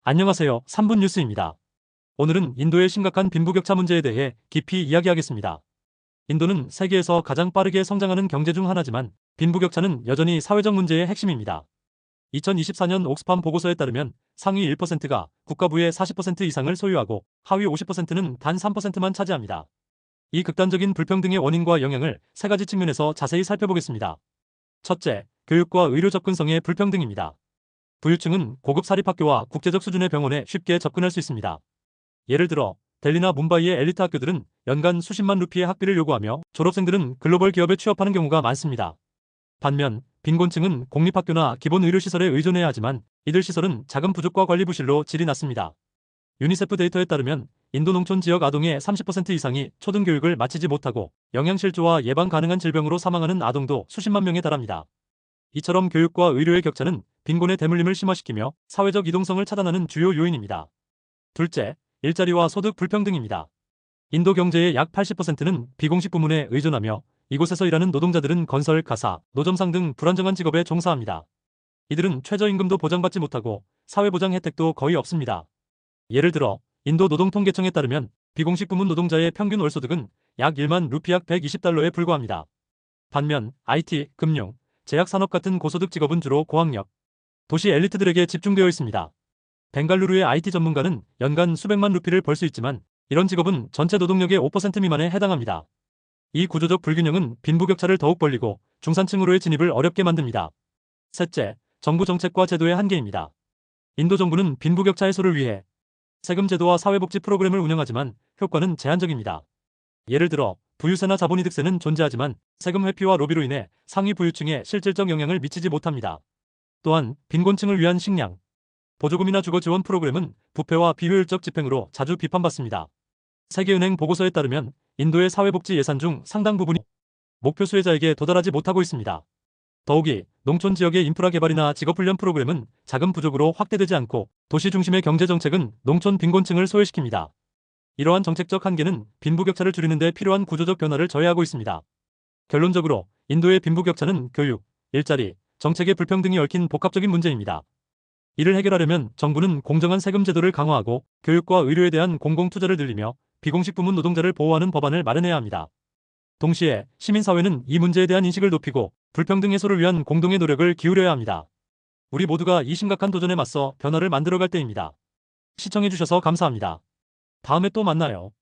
안녕하세요. 3분 뉴스입니다. 오늘은 인도의 심각한 빈부격차 문제에 대해 깊이 이야기하겠습니다. 인도는 세계에서 가장 빠르게 성장하는 경제 중 하나지만 빈부격차는 여전히 사회적 문제의 핵심입니다. 2024년 옥스팜 보고서에 따르면 상위 1%가 국가부의 40% 이상을 소유하고 하위 50%는 단 3%만 차지합니다. 이 극단적인 불평등의 원인과 영향을 세 가지 측면에서 자세히 살펴보겠습니다. 첫째, 교육과 의료 접근성의 불평등입니다. 부유층은 고급 사립학교와 국제적 수준의 병원에 쉽게 접근할 수 있습니다. 예를 들어 델리나 뭄바이의 엘리트 학교들은 연간 수십만 루피의 학비를 요구하며 졸업생들은 글로벌 기업에 취업하는 경우가 많습니다. 반면 빈곤층은 공립학교나 기본 의료시설에 의존해야 하지만 이들 시설은 자금 부족과 관리 부실로 질이 낮습니다. 유니세프 데이터에 따르면 인도 농촌 지역 아동의 30% 이상이 초등교육을 마치지 못하고 영양실조와 예방 가능한 질병으로 사망하는 아동도 수십만 명에 달합니다. 이처럼 교육과 의료의 격차는 빈곤의 대물림을 심화시키며 사회적 이동성을 차단하는 주요 요인입니다. 둘째, 일자리와 소득 불평등입니다. 인도 경제의 약 80%는 비공식 부문에 의존하며 이곳에서 일하는 노동자들은 건설, 가사, 노점상 등 불안정한 직업에 종사합니다. 이들은 최저임금도 보장받지 못하고 사회보장 혜택도 거의 없습니다. 예를 들어 인도 노동통계청에 따르면 비공식 부문 노동자의 평균 월소득은 약 1만 루피 약 120달러에 불과합니다. 반면 IT, 금융, 제약산업 같은 고소득 직업은 주로 고학력, 도시 엘리트들에게 집중되어 있습니다. 벵갈루루의 IT 전문가는 연간 수백만 루피를 벌 수 있지만 이런 직업은 전체 노동력의 5% 미만에 해당합니다. 이 구조적 불균형은 빈부격차를 더욱 벌리고 중산층으로의 진입을 어렵게 만듭니다. 셋째, 정부 정책과 제도의 한계입니다. 인도 정부는 빈부격차 해소를 위해 세금 제도와 사회복지 프로그램을 운영하지만 효과는 제한적입니다. 예를 들어 부유세나 자본이득세는 존재하지만 세금 회피와 로비로 인해 상위 부유층에 실질적 영향을 미치지 못합니다. 또한 빈곤층을 위한 식량, 보조금이나 주거 지원 프로그램은 부패와 비효율적 집행으로 자주 비판받습니다. 세계은행 보고서에 따르면 인도의 사회복지 예산 중 상당 부분이 목표 수혜자에게 도달하지 못하고 있습니다. 더욱이 농촌 지역의 인프라 개발이나 직업훈련 프로그램은 자금 부족으로 확대되지 않고 도시 중심의 경제 정책은 농촌 빈곤층을 소외시킵니다. 이러한 정책적 한계는 빈부격차를 줄이는 데 필요한 구조적 변화를 저해하고 있습니다. 결론적으로 인도의 빈부격차는 교육, 일자리, 정책의 불평등이 얽힌 복합적인 문제입니다. 이를 해결하려면 정부는 공정한 세금 제도를 강화하고 교육과 의료에 대한 공공투자를 늘리며 비공식 부문 노동자를 보호하는 법안을 마련해야 합니다. 동시에 시민사회는 이 문제에 대한 인식을 높이고 불평등 해소를 위한 공동의 노력을 기울여야 합니다. 우리 모두가 이 심각한 도전에 맞서 변화를 만들어갈 때입니다. 시청해주셔서 감사합니다. 다음에 또 만나요.